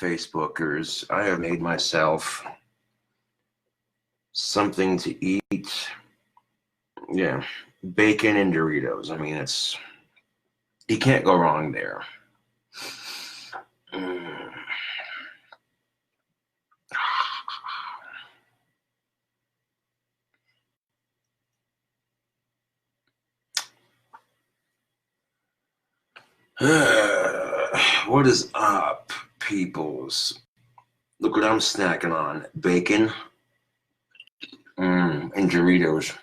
Facebookers, I have made myself something to eat. Yeah, bacon and Doritos. I mean, you can't go wrong there. What is up, peoples? Look what I'm snacking on. Bacon and Doritos.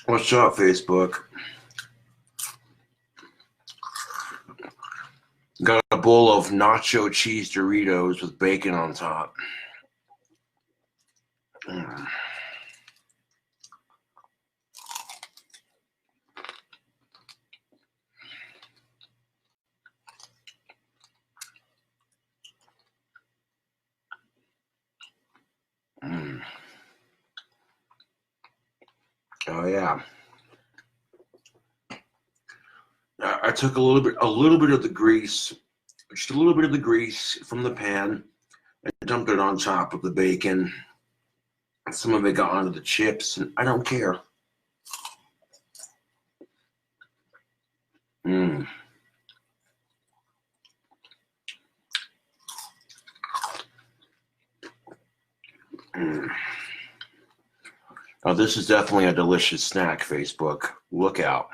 What's up, Facebook? Got a bowl of nacho cheese Doritos with bacon on top. Oh yeah. I took a little bit of the grease, just a little bit of the grease from the pan, and dumped it on top of the bacon. Some of it got onto the chips, and I don't care. Now, this is definitely a delicious snack, Facebook. Look out.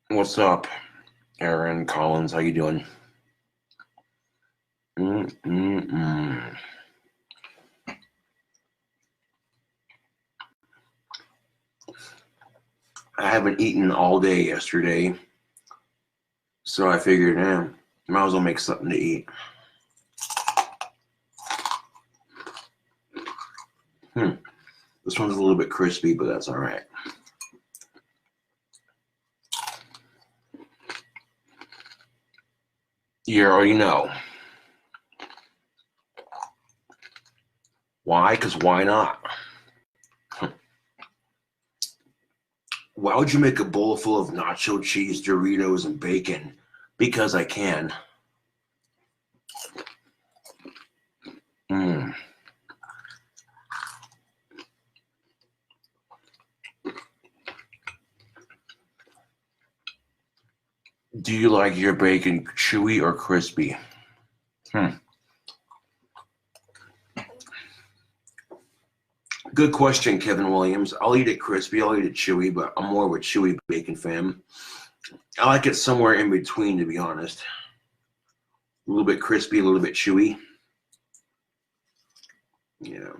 What's up, Aaron Collins? How you doing? I haven't eaten all day yesterday, so I figured, might as well make something to eat. This one's a little bit crispy, but that's all right. You already know. Why? Because why not? Why would you make a bowl full of nacho cheese, Doritos, and bacon? Because I can. Do you like your bacon chewy or crispy? Good question, Kevin Williams. I'll eat it crispy, I'll eat it chewy, but I'm more of a chewy bacon fan. I like it somewhere in between, to be honest. A little bit crispy, a little bit chewy. Yeah.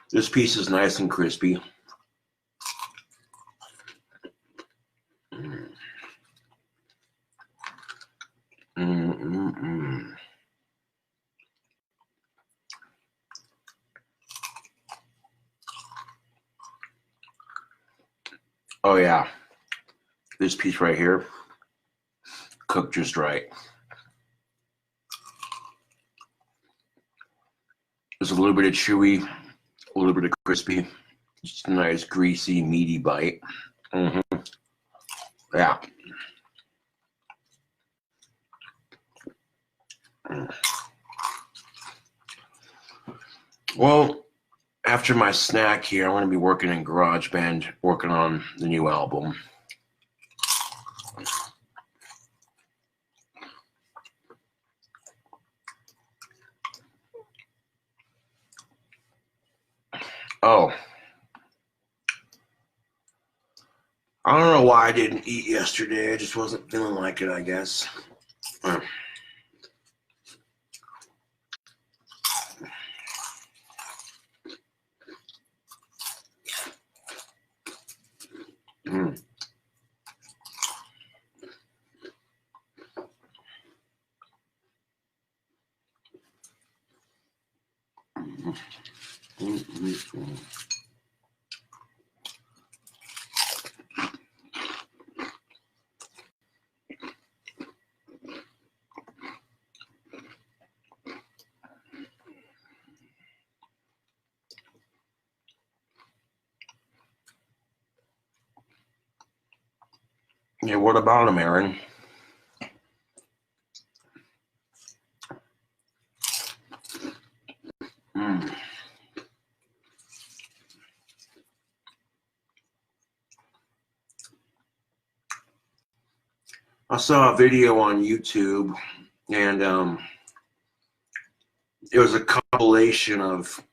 This piece is nice and crispy. Oh yeah, this piece right here, cooked just right. There's a little bit of chewy, a little bit of crispy, just a nice greasy, meaty bite. Yeah. Well, after my snack here, I'm going to be working in GarageBand, working on the new album. Oh. I don't know why I didn't eat yesterday. I just wasn't feeling like it, I guess. Yeah, what about him, Aaron? I saw a video on YouTube, and it was a compilation of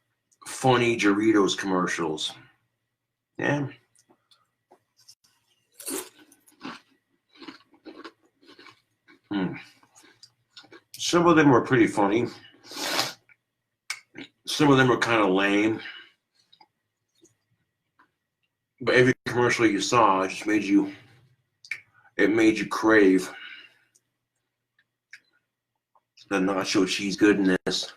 funny Doritos commercials. Yeah. Some of them were pretty funny. Some of them were kind of lame. But every commercial you saw, it just made you crave the nacho cheese goodness.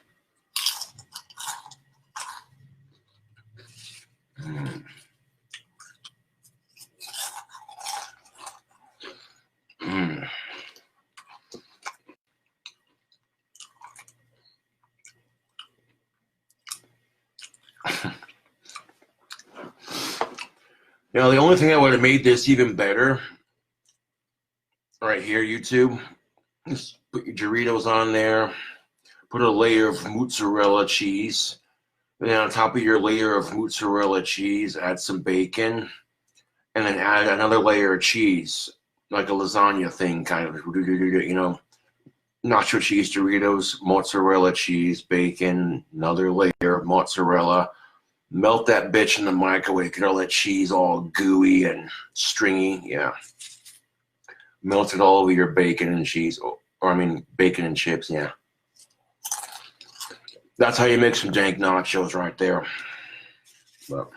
Now, the only thing that would have made this even better, right here, YouTube, just put your Doritos on there, put a layer of mozzarella cheese, and then on top of your layer of mozzarella cheese, add some bacon, and then add another layer of cheese, like a lasagna thing, kind of, you know, nacho cheese Doritos, mozzarella cheese, bacon, another layer of mozzarella. Melt that bitch in the microwave, get all that cheese all gooey and stringy. Yeah. Melt it all over your bacon and cheese, or I mean, bacon and chips. Yeah. That's how you make some dank nachos right there. But,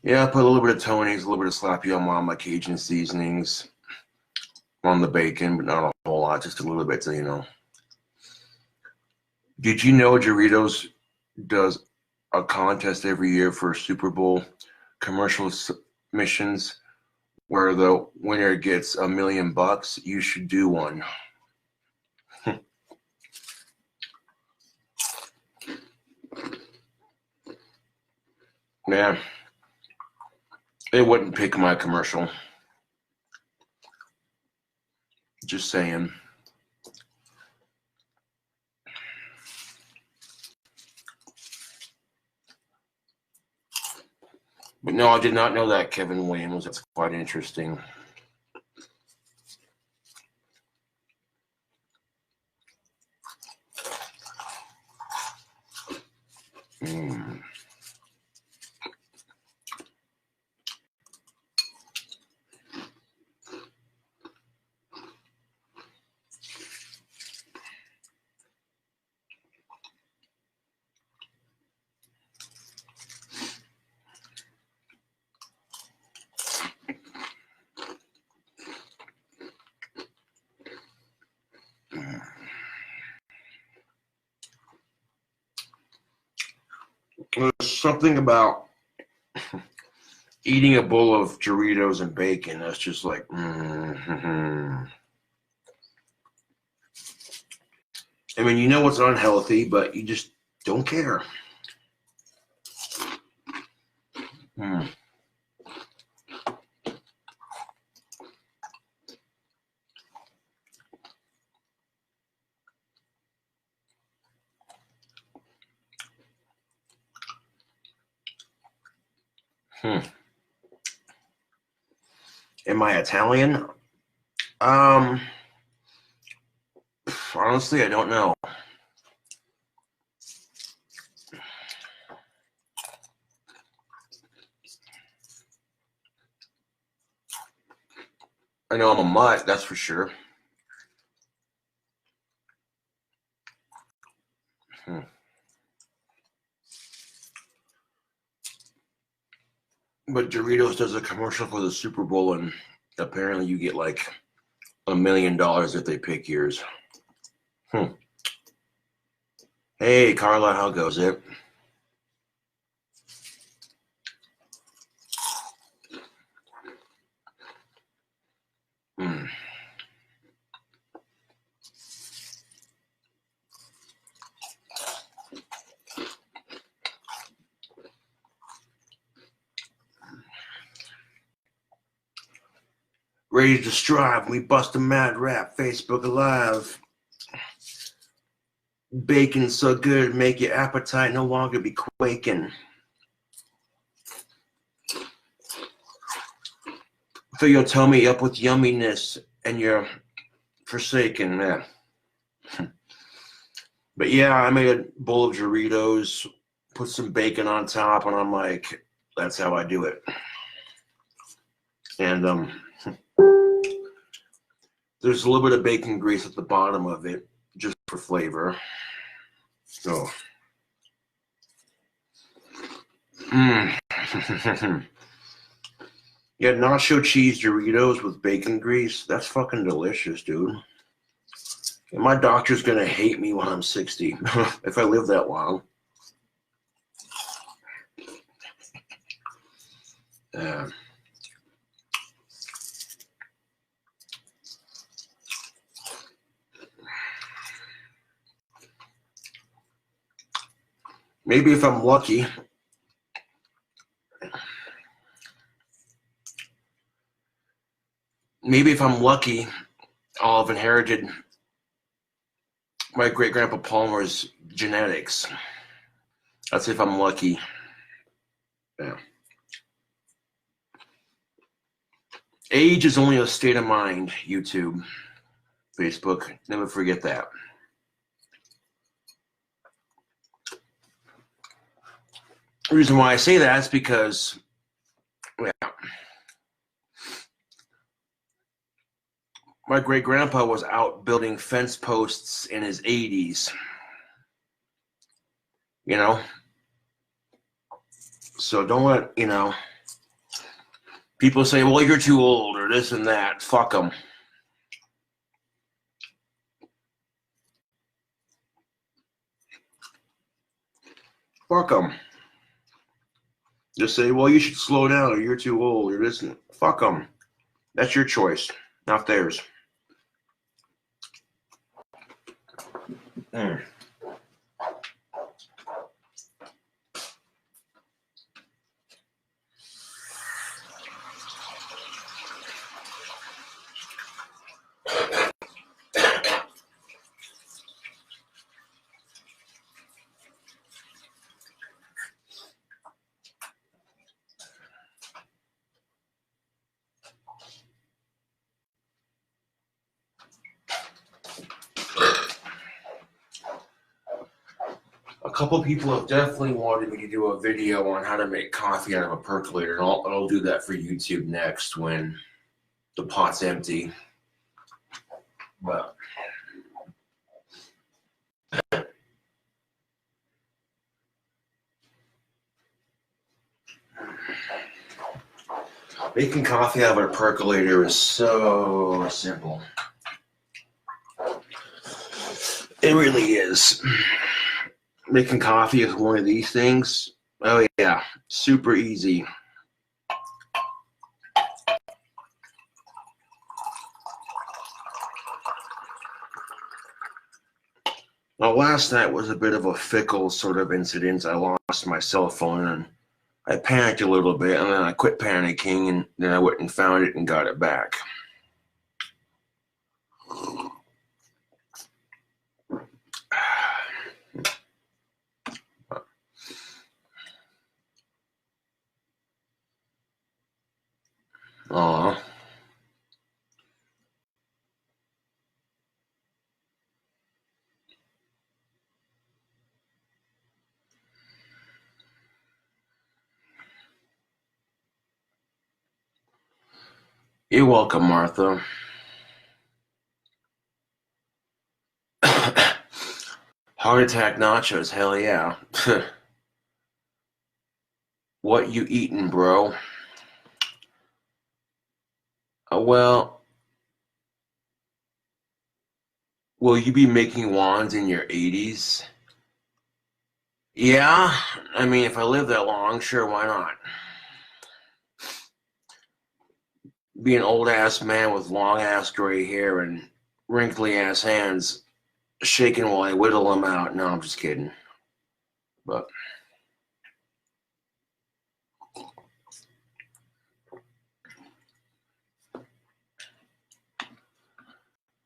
yeah, I put a little bit of Tony's, a little bit of Slappy on Mama Cajun seasonings on the bacon, but not a whole lot, just a little bit, so you know. Did you know Doritos does a contest every year for Super Bowl commercial submissions where the winner gets $1 million? You should do one. Yeah. It wouldn't pick my commercial. Just saying. But no, I did not know that, Kevin Williams. That's quite interesting. There's something about eating a bowl of Doritos and bacon that's just like, I mean, you know it's unhealthy, but you just don't care. Am I Italian? Honestly, I don't know. I know I'm a mutt, that's for sure. But Doritos does a commercial for the Super Bowl, and apparently you get like $1 million if they pick yours. Hey, Carla, how goes it? Ready to strive. We bust a mad rap. Facebook Alive. Bacon so good, make your appetite no longer be quaking. Fill your tummy up with yumminess and you're forsaken. Yeah. But yeah, I made a bowl of Doritos, put some bacon on top, and I'm like, that's how I do it. And there's a little bit of bacon grease at the bottom of it, just for flavor. So, yeah, nacho cheese Doritos with bacon grease. That's fucking delicious, dude. And my doctor's gonna hate me when I'm 60 if I live that long. Maybe if I'm lucky, I'll have inherited my great-grandpa Palmer's genetics. That's if I'm lucky. Yeah. Age is only a state of mind, YouTube, Facebook. Never forget that. The reason why I say that is because, yeah, my great-grandpa was out building fence posts in his 80s. You know? So don't let, people say, well, you're too old or this and that. Fuck them. Fuck them. Just say, well, you should slow down or you're too old or this and fuck them. That's your choice, not theirs. A couple people have definitely wanted me to do a video on how to make coffee out of a percolator, and I'll do that for YouTube next when the pot's empty. But making coffee out of a percolator is so simple. It really is. Making coffee is one of these things. Oh yeah, super easy. Now, last night was a bit of a fickle sort of incident. I lost my cell phone and I panicked a little bit, and then I quit panicking, and then I went and found it and got it back. Aw. You're welcome, Martha. Heart attack nachos, hell yeah. What you eating, bro? Well, will you be making wands in your 80s? Yeah, I mean, if I live that long, sure, why not? Be an old-ass man with long-ass gray hair and wrinkly-ass hands shaking while I whittle them out. No, I'm just kidding. But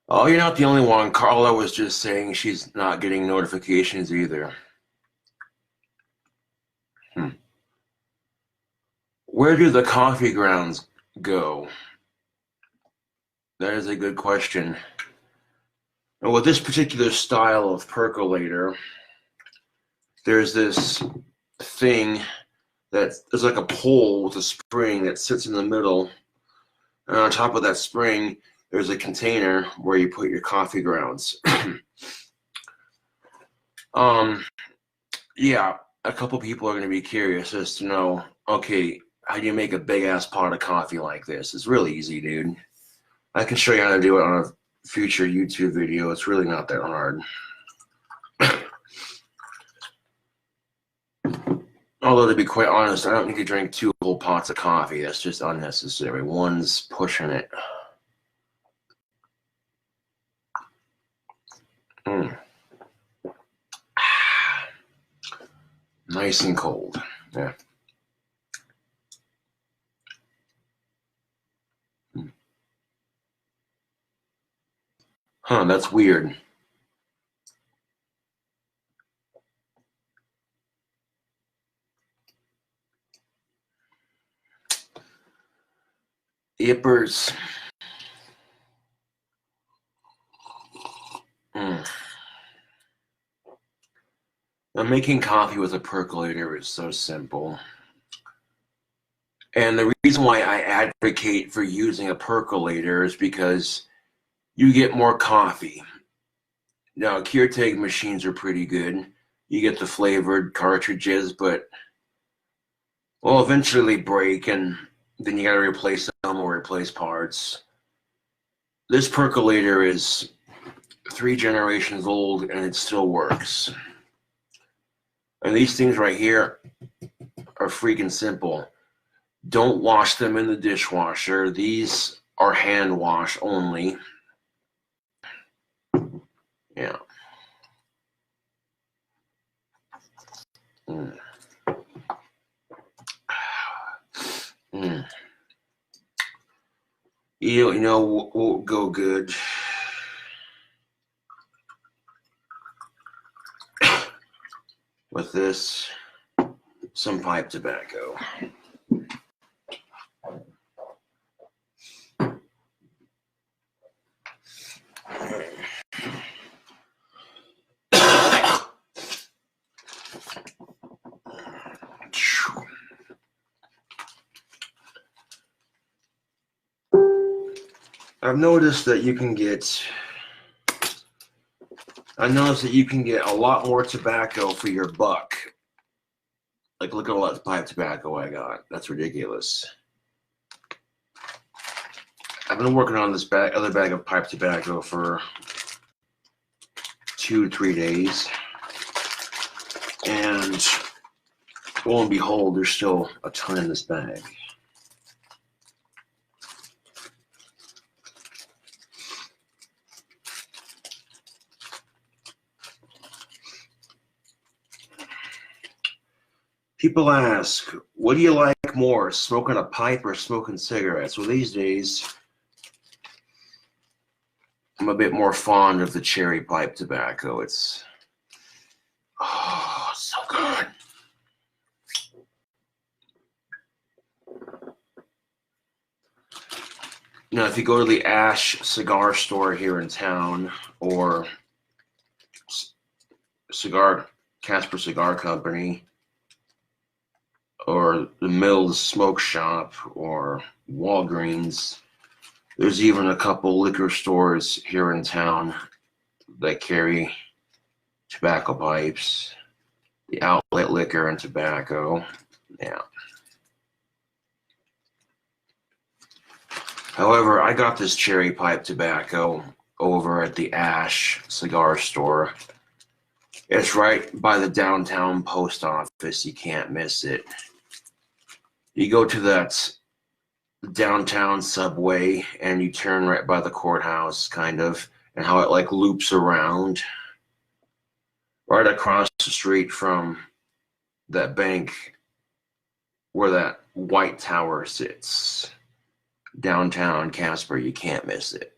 oh, you're not the only one. Carla was just saying she's not getting notifications either. Where do the coffee grounds go? That is a good question. And with this particular style of percolator, there's this thing that is like a pole with a spring that sits in the middle. And on top of that spring, there's a container where you put your coffee grounds. Yeah, a couple people are going to be curious as to know, okay, how do you make a big-ass pot of coffee like this? It's really easy, dude. I can show you how to do it on a future YouTube video. It's really not that hard. Although, to be quite honest, I don't need to drink 2 whole pots of coffee. That's just unnecessary. One's pushing it. Nice and cold. Yeah. Huh, that's weird. Yippers. Now, making coffee with a percolator is so simple. And the reason why I advocate for using a percolator is because you get more coffee. Now, Keurig machines are pretty good. You get the flavored cartridges, but, well, eventually they break, and then you got to replace them or replace parts. This percolator is 3 generations old, and it still works. And these things right here are freaking simple. Don't wash them in the dishwasher. These are hand wash only. Yeah. You know what will go good? With this, some pipe tobacco. I've noticed that you can get a lot more tobacco for your buck. Like, look at all that pipe tobacco I got. That's ridiculous. I've been working on this other bag of pipe tobacco for 2-3 days. And lo and behold, there's still a ton in this bag. People ask, what do you like more, smoking a pipe or smoking cigarettes? Well, these days, I'm a bit more fond of the cherry pipe tobacco. It's, oh, so good. Now, if you go to the Ash cigar store here in town, or Casper Cigar Company, or the Mills Smoke Shop, or Walgreens, there's even a couple liquor stores here in town that carry tobacco pipes, the outlet liquor and tobacco. Yeah. However, I got this cherry pipe tobacco over at the Ash cigar store. It's right by the downtown post office. You can't miss it. You go to that downtown subway and you turn right by the courthouse, kind of, and how it like loops around. Right across the street from that bank where that white tower sits. Downtown Casper, you can't miss it.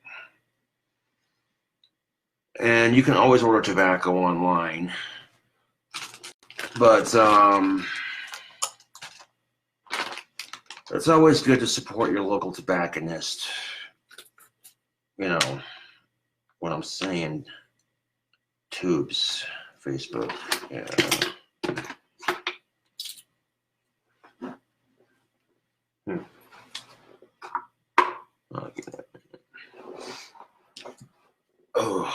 And you can always order tobacco online. But it's always good to support your local tobacconist. You know what I'm saying? Tubes, Facebook, yeah. Oh.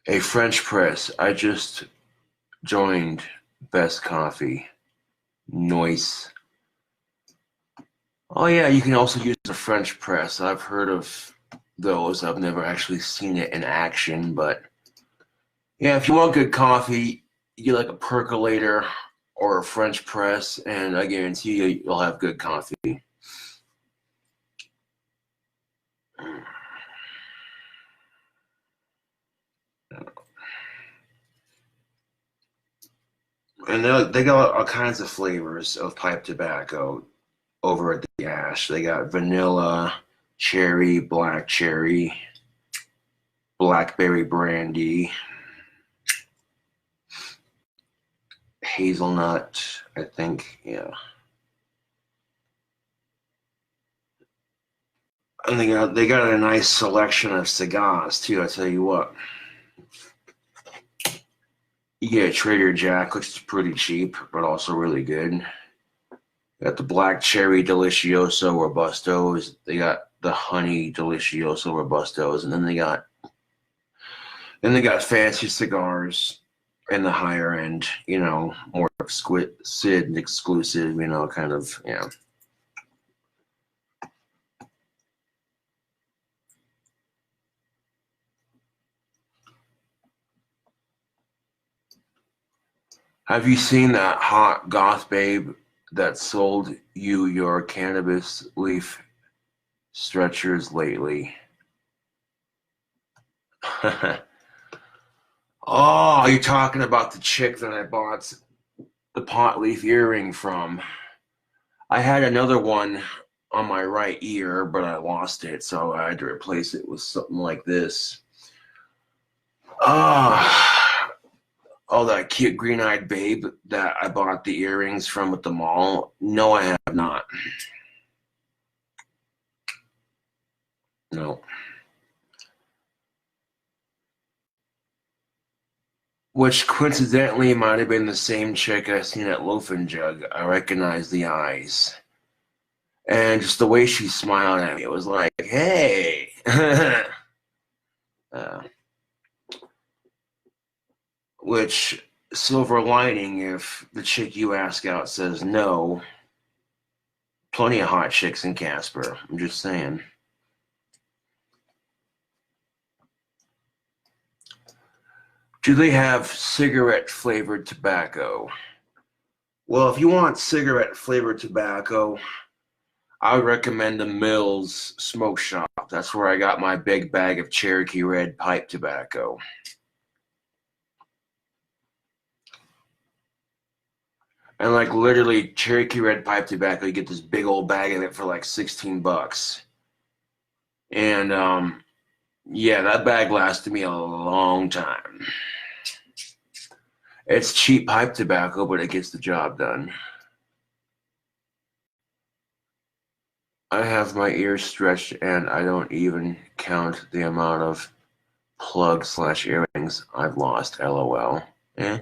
A French press. I just joined Best Coffee. Noise. Oh yeah, you can also use a French press. I've heard of those. I've never actually seen it in action, but yeah, if you want good coffee, you get like a percolator or a French press, and I guarantee you, you'll have good coffee. And they got all kinds of flavors of pipe tobacco over at the Ash. They got vanilla, cherry, blackberry brandy, hazelnut, I think, yeah. And they got a nice selection of cigars too, I tell you what. You get a Trader Jack, which is pretty cheap, but also really good. Got the black cherry Delicioso Robustos. They got the honey Delicioso Robustos, and then they got fancy cigars in the higher end, you know, more exquisite and exclusive, you know, kind of, yeah. Have you seen that hot goth babe that sold you your cannabis leaf stretchers lately? Oh, you're talking about the chick that I bought the pot leaf earring from. I had another one on my right ear, but I lost it, so I had to replace it with something like this. Oh, that cute green-eyed babe that I bought the earrings from at the mall. No, I have not. No. Which coincidentally might have been the same chick I seen at Loaf and Jug. I recognized the eyes. And just the way she smiled at me, it was like, hey. Which, silver lining, if the chick you ask out says no, plenty of hot chicks in Casper. I'm just saying. Do they have cigarette-flavored tobacco? Well, if you want cigarette-flavored tobacco, I would recommend the Mills Smoke Shop. That's where I got my big bag of Cherokee Red pipe tobacco. And like literally Cherokee Red pipe tobacco, you get this big old bag of it for like $16. And yeah, that bag lasted me a long time. It's cheap pipe tobacco, but it gets the job done. I have my ears stretched and I don't even count the amount of plug/earrings I've lost, LOL. Eh?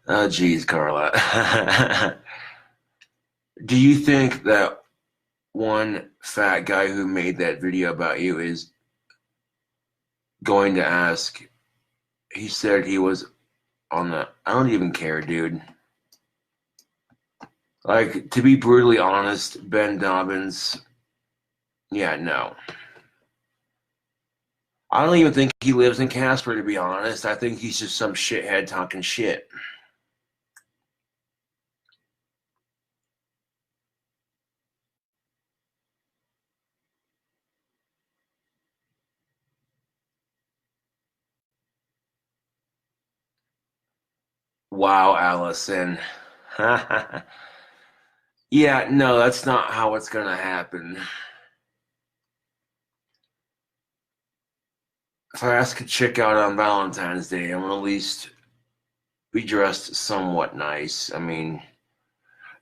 Oh, geez, Carla. Do you think that one fat guy who made that video about you is going to ask, He said he was on the... I don't even care, dude. Like, to be brutally honest, Ben Dobbins... Yeah, no. I don't even think he lives in Casper, to be honest. I think he's just some shithead talking shit. Wow, Allison. Yeah, no, that's not how it's gonna happen. If I ask a chick out on Valentine's Day, I'm gonna at least be dressed somewhat nice. I mean,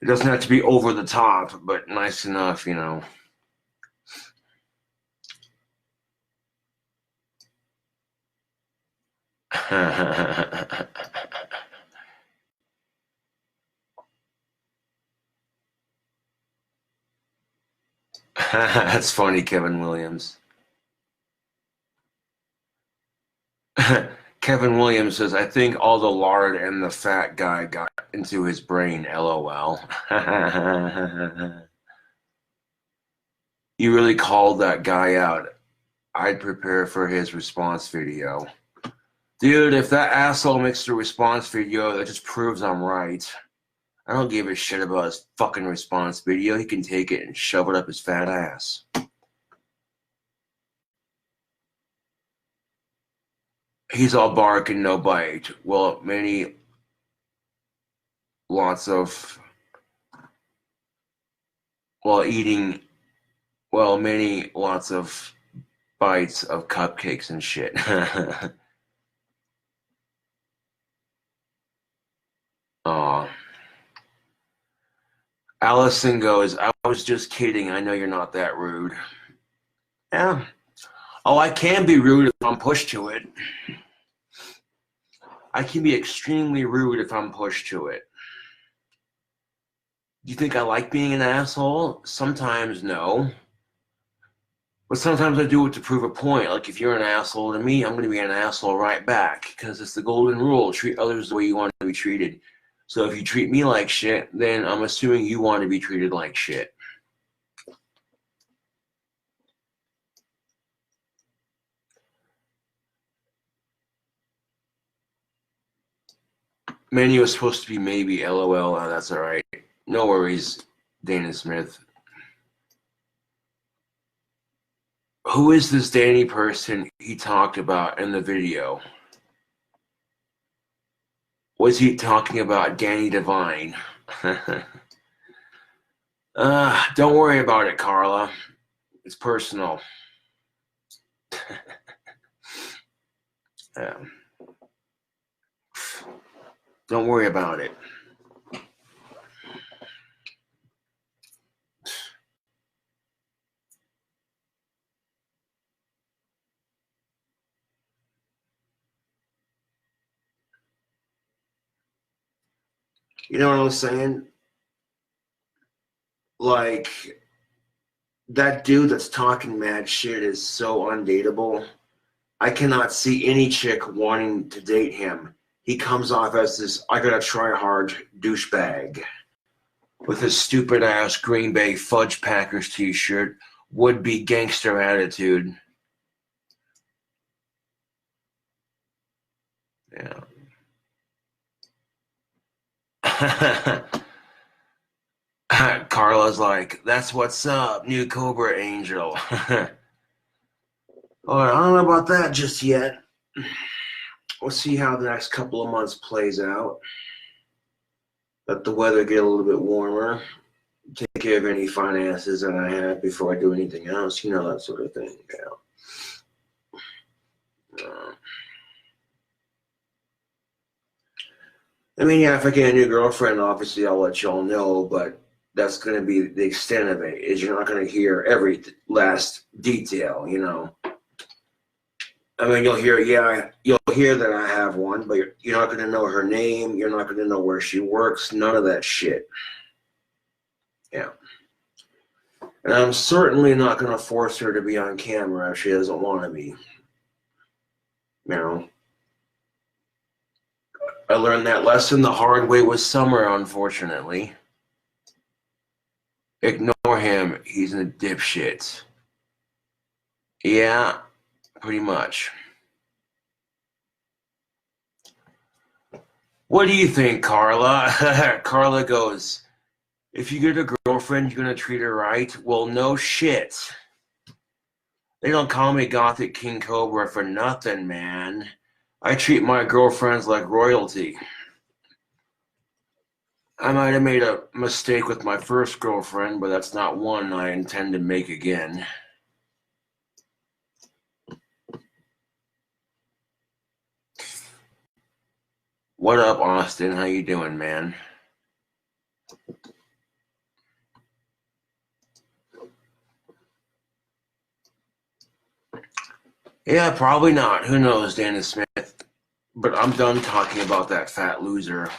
it doesn't have to be over the top, but nice enough, you know. That's funny, Kevin Williams. Kevin Williams says, I think all the lard and the fat guy got into his brain, LOL. You really called that guy out. I'd prepare for his response video. Dude, if that asshole makes the response video, that just proves I'm right. I don't give a shit about his fucking response video. He can take it and shove it up his fat ass. He's all bark and no bite. Well, many lots of bites of cupcakes and shit. Aw. Allison goes, I was just kidding. I know you're not that rude. Yeah. Oh, I can be rude if I'm pushed to it. I can be extremely rude if I'm pushed to it. Do you think I like being an asshole? Sometimes, no. But sometimes I do it to prove a point. Like, if you're an asshole to me, I'm going to be an asshole right back. Because it's the golden rule. Treat others the way you want to be treated. So if you treat me like shit, then I'm assuming you want to be treated like shit. Menu was supposed to be maybe, LOL. Oh, that's all right. No worries, Dana Smith. Who is this Danny person he talked about in the video? Was he talking about Danny Devine? Don't worry about it, Carla. It's personal. Don't worry about it. You know what I'm saying? Like, that dude that's talking mad shit is so undateable. I cannot see any chick wanting to date him. He comes off as this, I gotta try hard douchebag. With his stupid ass Green Bay Fudge Packers t-shirt, would-be gangster attitude. Yeah. Carla's like, that's what's up, new Cobra Angel. All right, I don't know about that just yet. We'll see how the next couple of months plays out. Let the weather get a little bit warmer. Take care of any finances that I have before I do anything else. You know, that sort of thing. Yeah. I mean, yeah, if I get a new girlfriend, obviously I'll let y'all know, but that's going to be the extent of it, is you're not going to hear every last detail, you know. I mean, you'll hear that I have one, but you're not going to know her name. You're not going to know where she works. None of that shit. Yeah. And I'm certainly not going to force her to be on camera if she doesn't want to be. You know. I learned that lesson the hard way with Summer, unfortunately. Ignore him. He's a dipshit. Yeah, pretty much. What do you think, Carla? Carla goes, if you get a girlfriend, you're going to treat her right? Well, no shit. They don't call me Gothic King Cobra for nothing, man. I treat my girlfriends like royalty. I might have made a mistake with my first girlfriend, but that's not one I intend to make again. What up, Austin? How you doing, man? Yeah, probably not. Who knows, Dana Smith? But I'm done talking about that fat loser.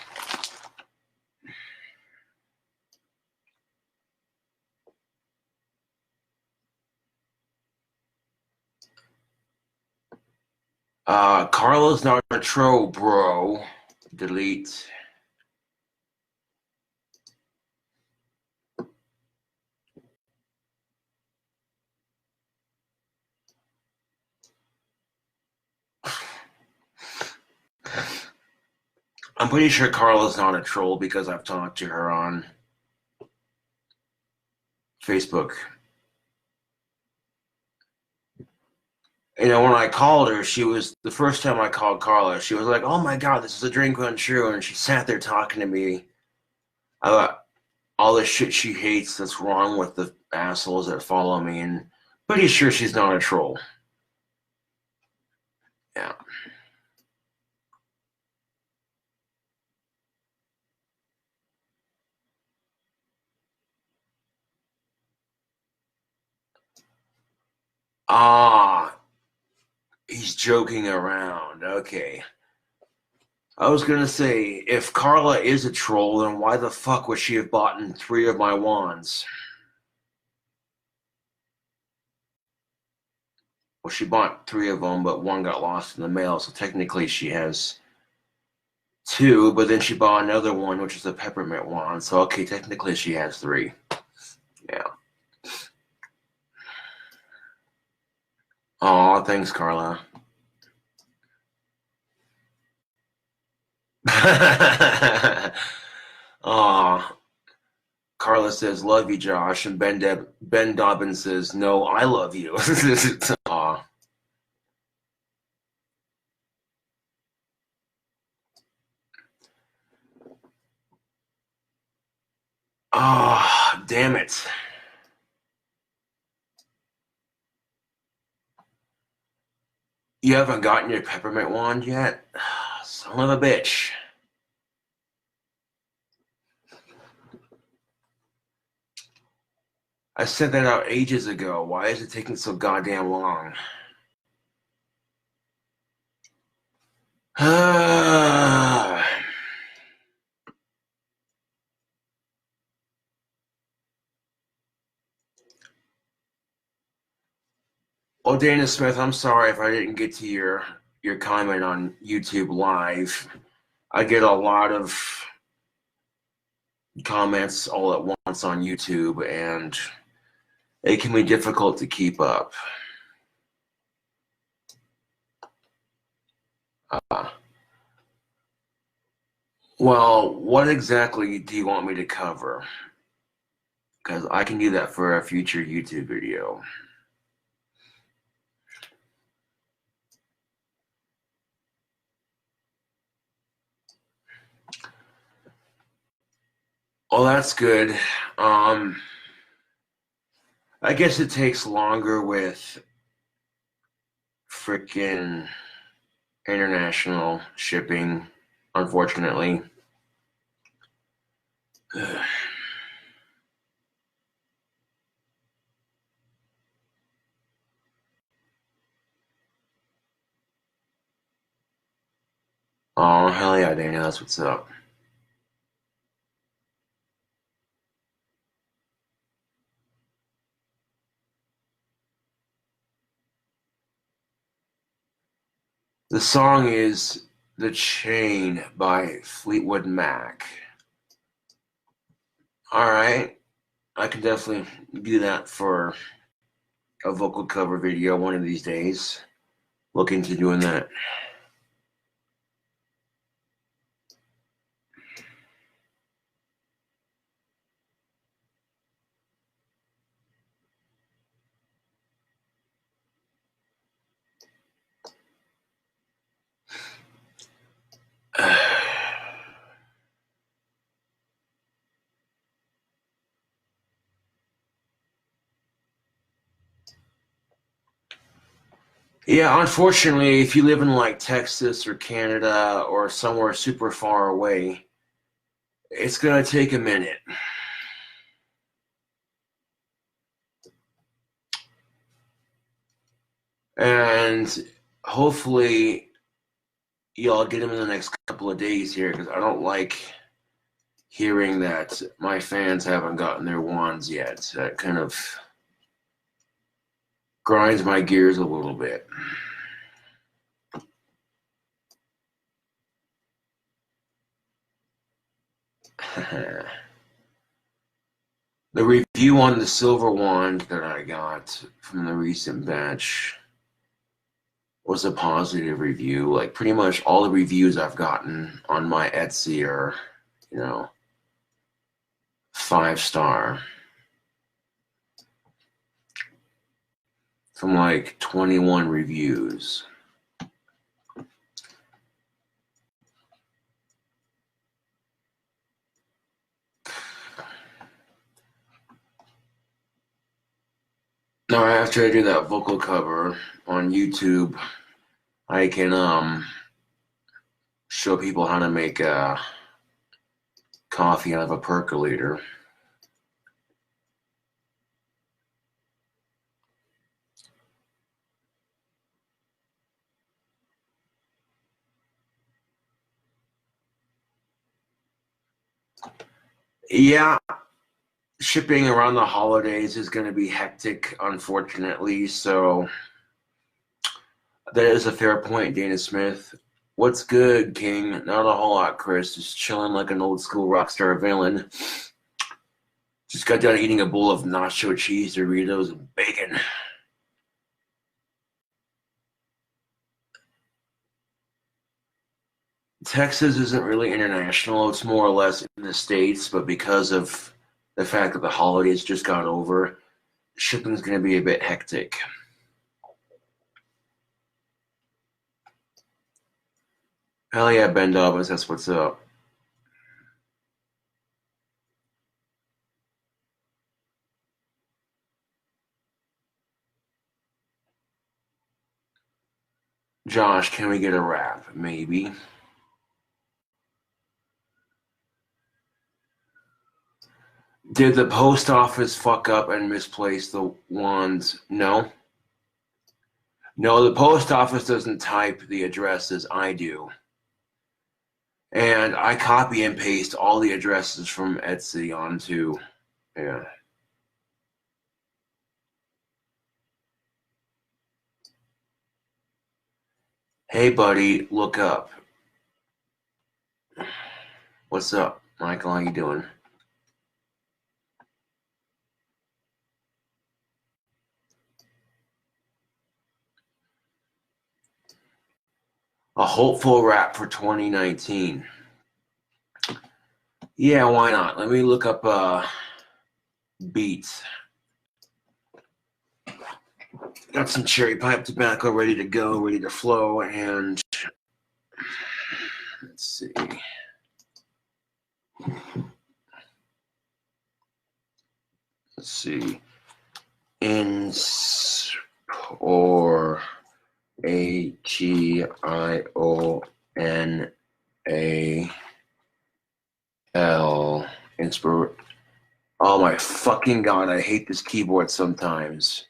Carla's not a troll, bro. Delete. I'm pretty sure Carla's not a troll because I've talked to her on Facebook. You know, when I called her, she was, the first time I called Carla, she was like, oh my God, this is a drink untrue. And she sat there talking to me about all the shit she hates that's wrong with the assholes that follow me. And pretty sure she's not a troll. Yeah. Ah, he's joking around. Okay. I was gonna say, if Carla is a troll, then why the fuck would she have bought 3 of my wands? Well, she bought 3 of them, but one got lost in the mail, so technically she has 2, but then she bought another one, which is a peppermint wand, so okay, technically she has 3. Yeah. Aw, thanks, Carla. Aw. Carla says, love you, Josh, and Ben Dobbins says, no, I love you. Aw. Ah, damn it. You haven't gotten your peppermint wand yet? Son of a bitch. I sent that out ages ago. Why is it taking so goddamn long? Well, Dana Smith, I'm sorry if I didn't get to your comment on YouTube Live. I get a lot of comments all at once on YouTube, and it can be difficult to keep up. Well, what exactly do you want me to cover? Because I can do that for a future YouTube video. Well, that's good. I guess it takes longer with freaking international shipping, unfortunately. Oh, hell yeah, Dana, that's what's up. The song is The Chain by Fleetwood Mac. All right. I can definitely do that for a vocal cover video one of these days. Look into doing that. Yeah, unfortunately, if you live in like Texas or Canada or somewhere super far away, it's going to take a minute. And hopefully y'all get them in the next couple of days here, because I don't like hearing that my fans haven't gotten their wands yet. That kind of grinds my gears a little bit. The review on the silver wand that I got from the recent batch was a positive review. Like pretty much all the reviews I've gotten on my Etsy are, 5-star. From like 21 reviews. Now after I do that vocal cover on YouTube, I can show people how to make coffee out of a percolator. Yeah, shipping around the holidays is going to be hectic, unfortunately. So that is a fair point, Dana Smith. What's good, King? Not a whole lot, Chris. Just chilling like an old school rock star villain. Just got done eating a bowl of nacho cheese, Doritos, and bacon. Texas isn't really international. It's more or less in the States, but because of the fact that the holidays just got over, shipping's going to be a bit hectic. Hell yeah, Ben Dobbins, that's what's up. Josh, can we get a wrap? Maybe. Did the post office fuck up and misplace the wands? No. No, the post office doesn't type the addresses. I do. And I copy and paste all the addresses from Etsy onto, yeah. Hey, buddy, look up. What's up, Michael? How you doing? A hopeful wrap for 2019. Yeah, why not? Let me look up beats. Got some cherry pipe tobacco ready to go, ready to flow, and let's see. Let's see. Or ACWYREUPLOAD. Inspire. Oh my fucking god! I hate this keyboard sometimes.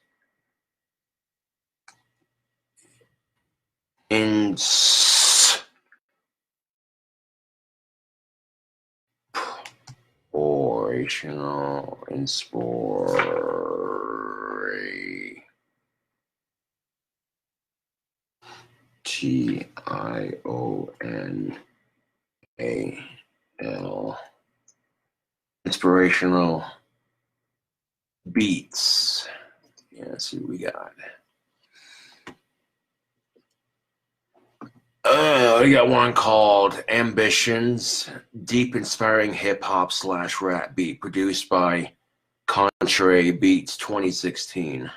Inspiration. KingCobraJFS. Inspirational beats. Yeah, let's see what we got. We got one called Ambitions, deep inspiring hip-hop / rap beat, produced by Contrary Beats 2016.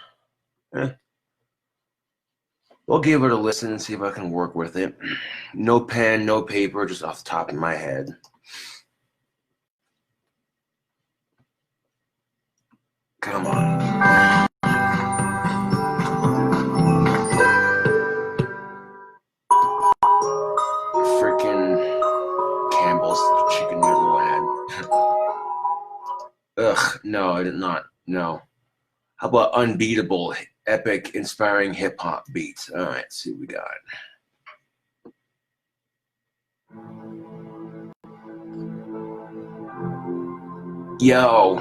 We'll give it a listen and see if I can work with it. No pen, no paper, just off the top of my head. Come on. Freaking Campbell's chicken noodle ad. Ugh, no, I did not. No. How about unbeatable, epic, inspiring hip-hop beats? All right, let's see what we got. Yo.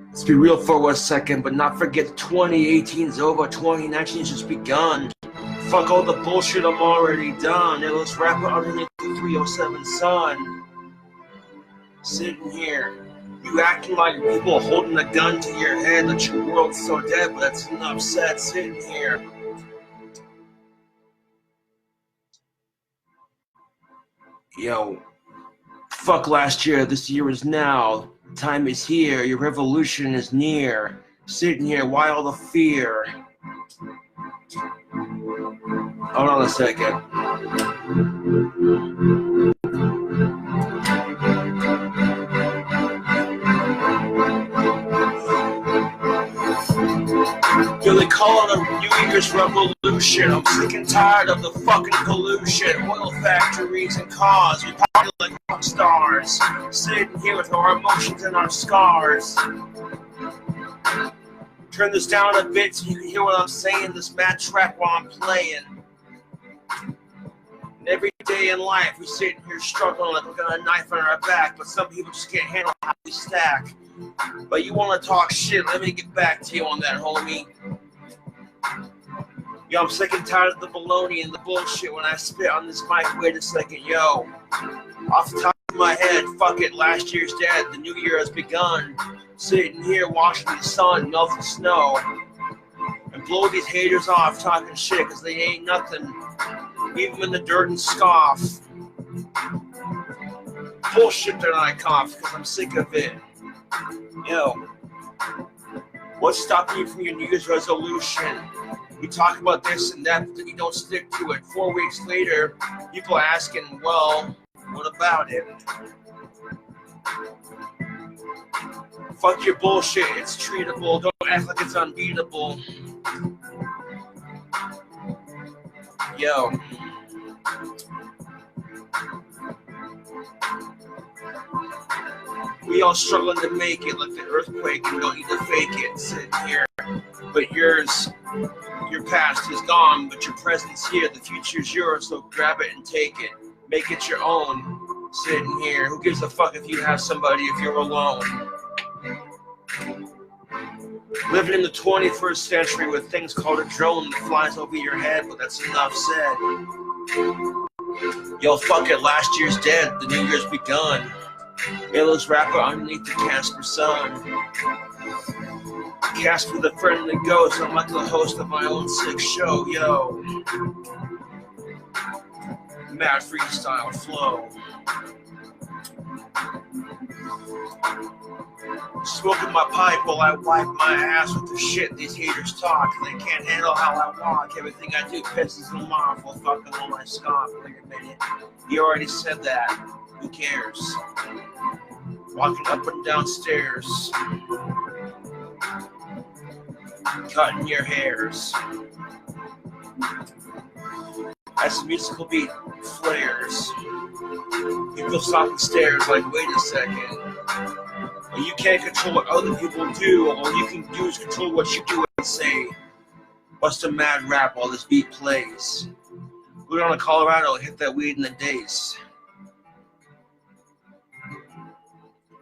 Let's be real for a second, but not forget 2018's over, 2019's just begun. Fuck all the bullshit I'm already done. It looks rapper underneath the 307 sun. Sitting here, you acting like people holding a gun to your head, that your world's so dead, but that's enough said. Sitting here. Yo, fuck last year, this year is now. Time is here, your revolution is near. Sitting here, why all the fear? Hold on a second. Yo, they call it a New Year's revolution. I'm sick and tired of the fucking pollution. Oil factories and cars, we party like rock stars. Sitting here with our emotions and our scars. Turn this down a bit so you can hear what I'm saying. This mad track while I'm playing. And every day in life, we sitting here struggling like we got a knife on our back, but some people just can't handle how we stack. But you want to talk shit, let me get back to you on that, homie. Yo, I'm sick and tired of the baloney and the bullshit when I spit on this mic. Wait a second, yo. Off the top of my head, fuck it, last year's dead, the new year has begun. Sitting here watching the sun melt the snow. And blow these haters off talking shit, cause they ain't nothing. Leave them in the dirt and scoff. Bullshit that I cough, cause I'm sick of it. Yo, what's stopping you from your New Year's resolution? You talk about this and that, but then you don't stick to it. 4 weeks later, people are asking, well, what about it? Fuck your bullshit, it's treatable. Don't act like it's unbeatable. Yo. We all struggling to make it like the earthquake and don't need to fake it. Sitting here. But your past is gone, but your present's here. The future's yours, so grab it and take it. Make it your own. Sitting here. Who gives a fuck if you have somebody if you're alone? Living in the 21st century with things called a drone that flies over your head, but that's enough said. Yo, fuck it, last year's dead, the new year's begun. Illo's rapper underneath the Casper sun. Casper the friendly ghost, I'm like the host of my own sick show, yo. Mad freestyle flow. Smoking my pipe while I wipe my ass with the shit these haters talk. They can't handle how I walk. Everything I do pisses them off. Well, fucking all my scoff. Wait a minute. You already said that. Who cares? Walking up and down stairs. Cutting your hairs. As the musical beat flares. People stop and stares like, wait a second. Well, you can't control what other people do. All you can do is control what you do and say. Bust a mad rap while this beat plays. Go down to Colorado and hit that weed in the days.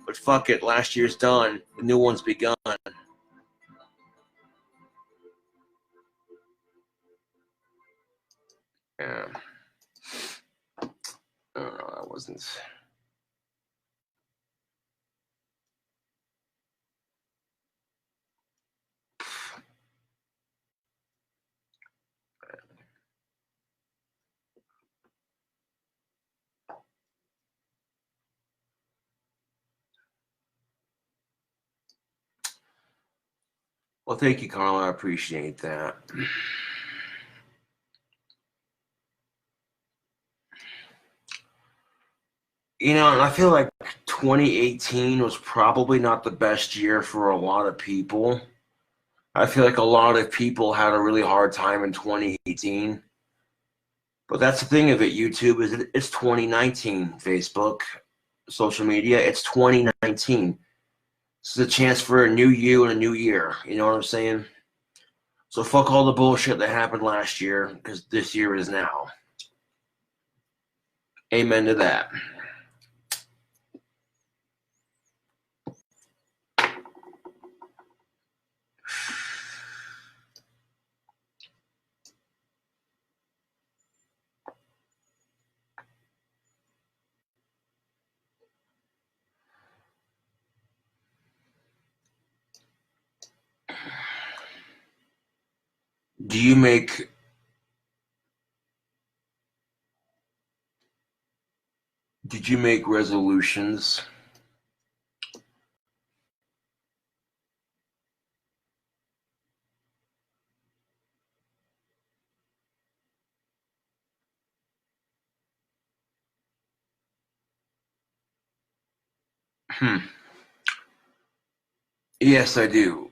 But fuck it, last year's done. The new one's begun. I Yeah. Oh, no, that wasn't. Well, thank you, Carla. I appreciate that. You know, and I feel like 2018 was probably not the best year for a lot of people. I feel like a lot of people had a really hard time in 2018. But that's the thing of it, YouTube, is it's 2019. Facebook, social media, it's 2019. This is a chance for a new you and a new year. You know what I'm saying? So fuck all the bullshit that happened last year, because this year is now. Amen to that. Do you make Did you make resolutions? Yes, I do.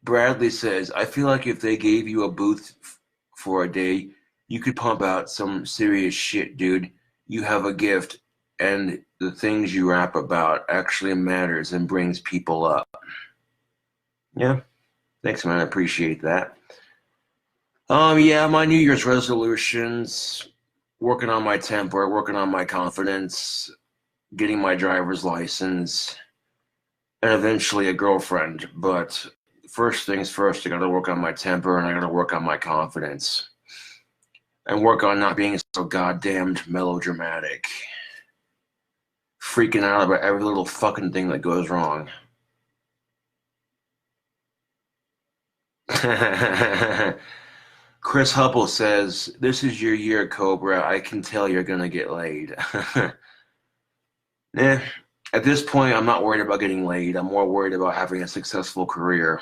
Bradley says, I feel like if they gave you a booth for a day, you could pump out some serious shit, dude. You have a gift, and the things you rap about actually matters and brings people up. Yeah, thanks, man. I appreciate that. Yeah, my New Year's resolutions, working on my temper, working on my confidence, getting my driver's license, and eventually a girlfriend. But first things first, I gotta work on my temper and I gotta work on my confidence. And work on not being so goddamn melodramatic. Freaking out about every little fucking thing that goes wrong. Chris Hubble says, this is your year, Cobra. I can tell you're gonna get laid. Eh, at this point, I'm not worried about getting laid. I'm more worried about having a successful career.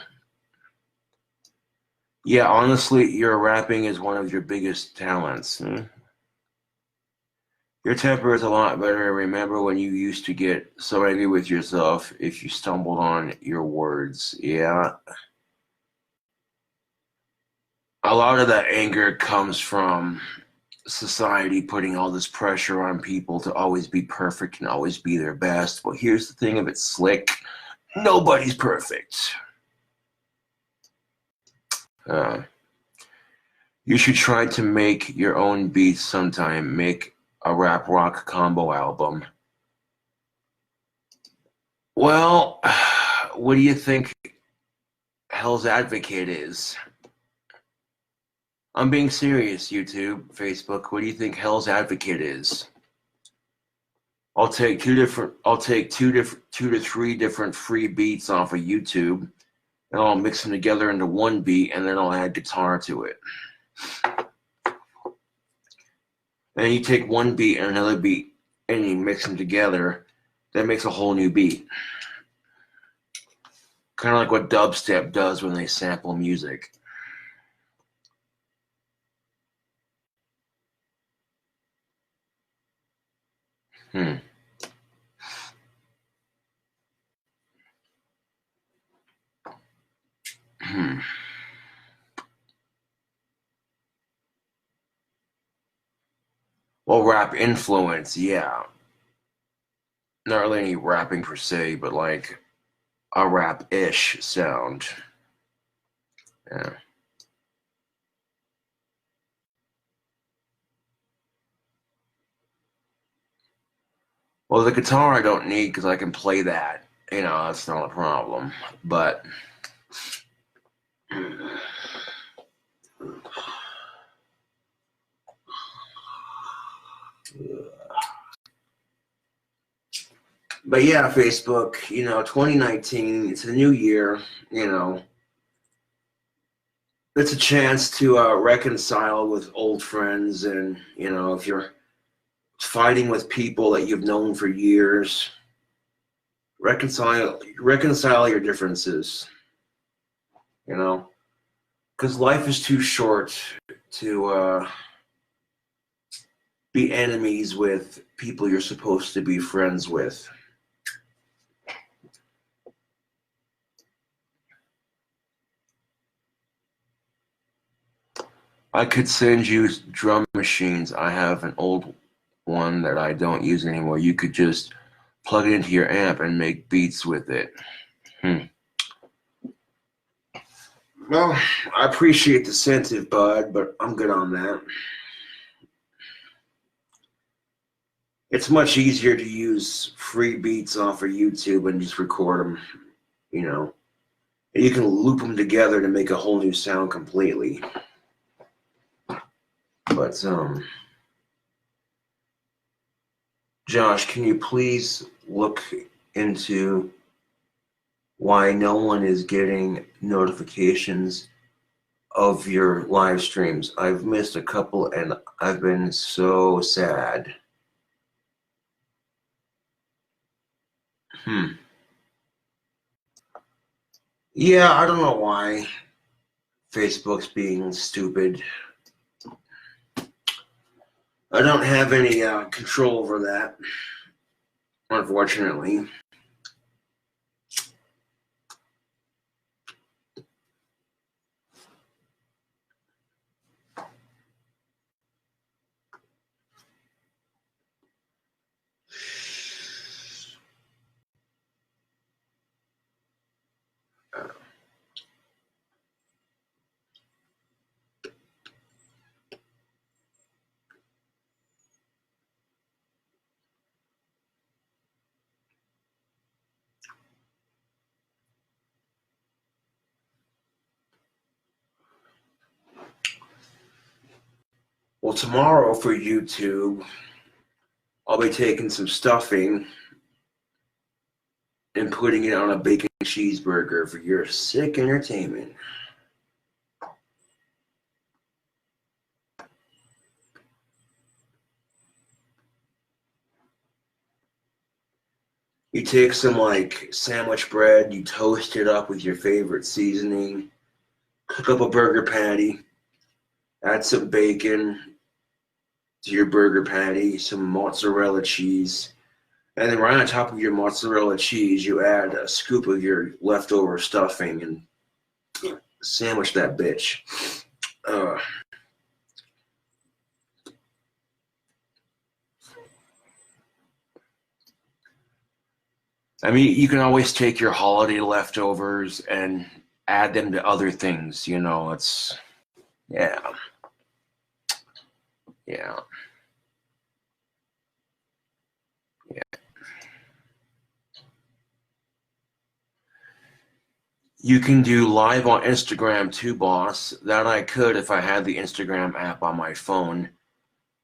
Yeah, honestly, your rapping is one of your biggest talents. Your temper is a lot better. Remember when you used to get so angry with yourself if you stumbled on your words? Yeah. A lot of that anger comes from society putting all this pressure on people to always be perfect and always be their best. But here's the thing of it, Slick. Nobody's perfect. You should try to make your own beats sometime. Make a rap rock combo album. Well, what do you think Hell's Advocate is? I'm being serious, YouTube, Facebook. What do you think Hell's Advocate is? I'll take two to three different free beats off of YouTube, and I'll mix them together into one beat, and then I'll add guitar to it. And you take one beat and another beat, and you mix them together. That makes a whole new beat. Kind of like what dubstep does when they sample music. Well, rap influence, yeah. Not really any rapping per se, but like a rap-ish sound. Yeah. Well, the guitar I don't need because I can play that. You know, that's not a problem. But But yeah, Facebook, 2019, it's a new year, it's a chance to reconcile with old friends. And, if you're fighting with people that you've known for years, reconcile your differences, because life is too short to be enemies with people you're supposed to be friends with. I could send you drum machines. I have an old one that I don't use anymore. You could just plug it into your amp and make beats with it. Well, I appreciate the incentive, bud, but I'm good on that. It's much easier to use free beats off of YouTube and just record them, and you can loop them together to make a whole new sound completely. But, Josh, can you please look into why no one is getting notifications of your live streams? I've missed a couple and I've been so sad. Yeah, I don't know why Facebook's being stupid. I don't have any control over that, unfortunately. Well, tomorrow for YouTube, I'll be taking some stuffing and putting it on a bacon cheeseburger for your sick entertainment. You take some sandwich bread, you toast it up with your favorite seasoning, cook up a burger patty, add some bacon to your burger patty, some mozzarella cheese, and then right on top of your mozzarella cheese, you add a scoop of your leftover stuffing and sandwich that bitch. I mean, you can always take your holiday leftovers and add them to other things, it's, yeah. Yeah. You can do live on Instagram too, boss. That I could if I had the Instagram app on my phone,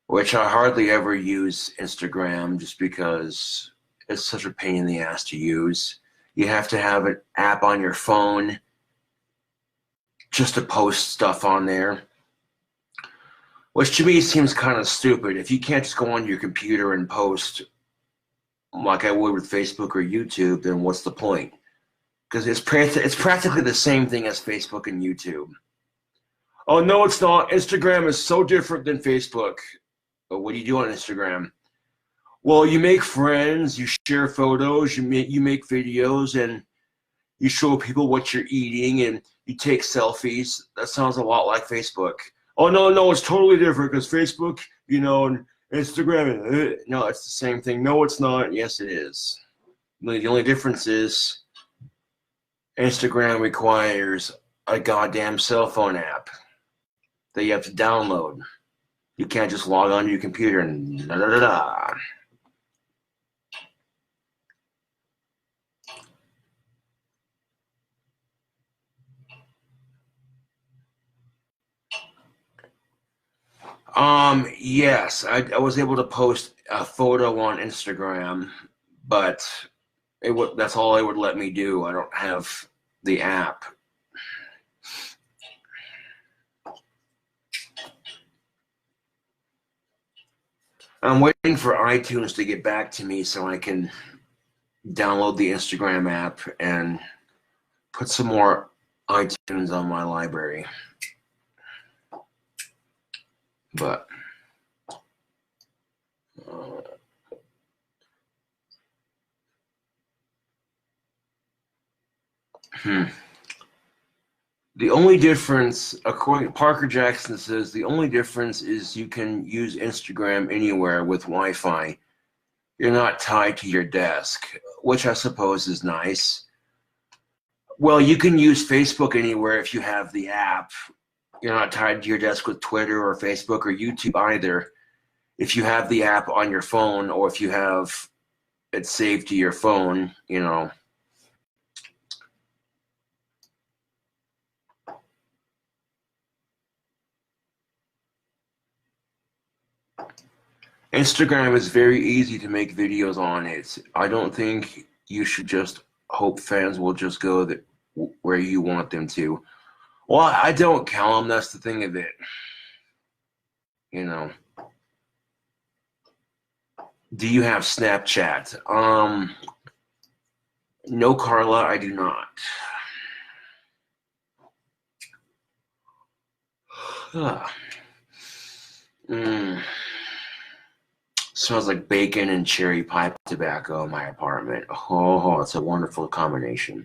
which I hardly ever use Instagram just because it's such a pain in the ass to use. You have to have an app on your phone just to post stuff on there, which to me seems kind of stupid. If you can't just go on your computer and post like I would with Facebook or YouTube, then what's the point? Because it's practically the same thing as Facebook and YouTube. Oh, no, it's not. Instagram is so different than Facebook. But what do you do on Instagram? Well, you make friends, you share photos, you make videos, and you show people what you're eating, and you take selfies. That sounds a lot like Facebook. Oh, no, it's totally different because Facebook, and Instagram, no, it's the same thing. No, it's not. Yes, it is. The only difference is Instagram requires a goddamn cell phone app that you have to download. You can't just log on to your computer and da-da-da-da. Yes, I was able to post a photo on Instagram, but That's all it would let me do. I don't have the app. I'm waiting for iTunes to get back to me so I can download the Instagram app and put some more iTunes on my library. But the only difference, according to Parker Jackson says, the only difference is you can use Instagram anywhere with Wi-Fi. You're not tied to your desk, which I suppose is nice. Well, you can use Facebook anywhere if you have the app. You're not tied to your desk with Twitter or Facebook or YouTube either. If you have the app on your phone, or if you have it saved to your phone, you know. Instagram is very easy to make videos on it. I don't think you should just hope fans will just go where you want them to. Well, I don't count them. That's the thing of it. You know. Do you have Snapchat? No, Carla, I do not. Smells like bacon and cherry pipe tobacco in my apartment. Oh, it's a wonderful combination.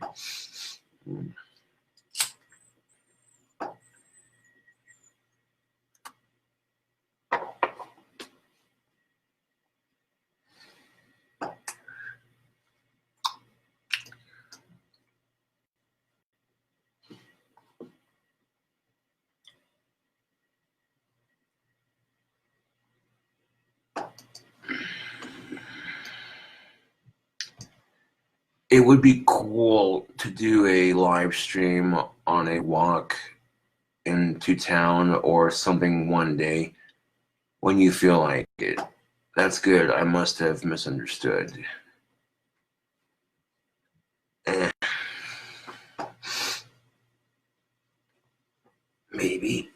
It would be cool to do a live stream on a walk into town or something one day when you feel like it. That's good. I must have misunderstood. Maybe.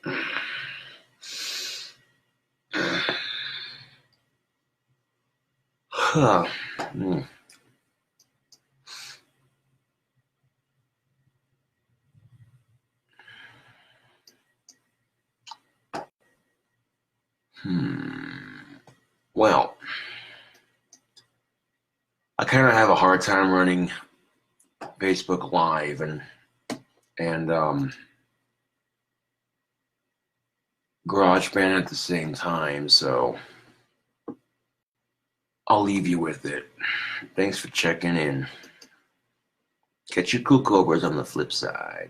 Huh. Well, I kind of have a hard time running Facebook Live and GarageBand at the same time, so I'll leave you with it. Thanks for checking in. Catch your cool cobras on the flip side.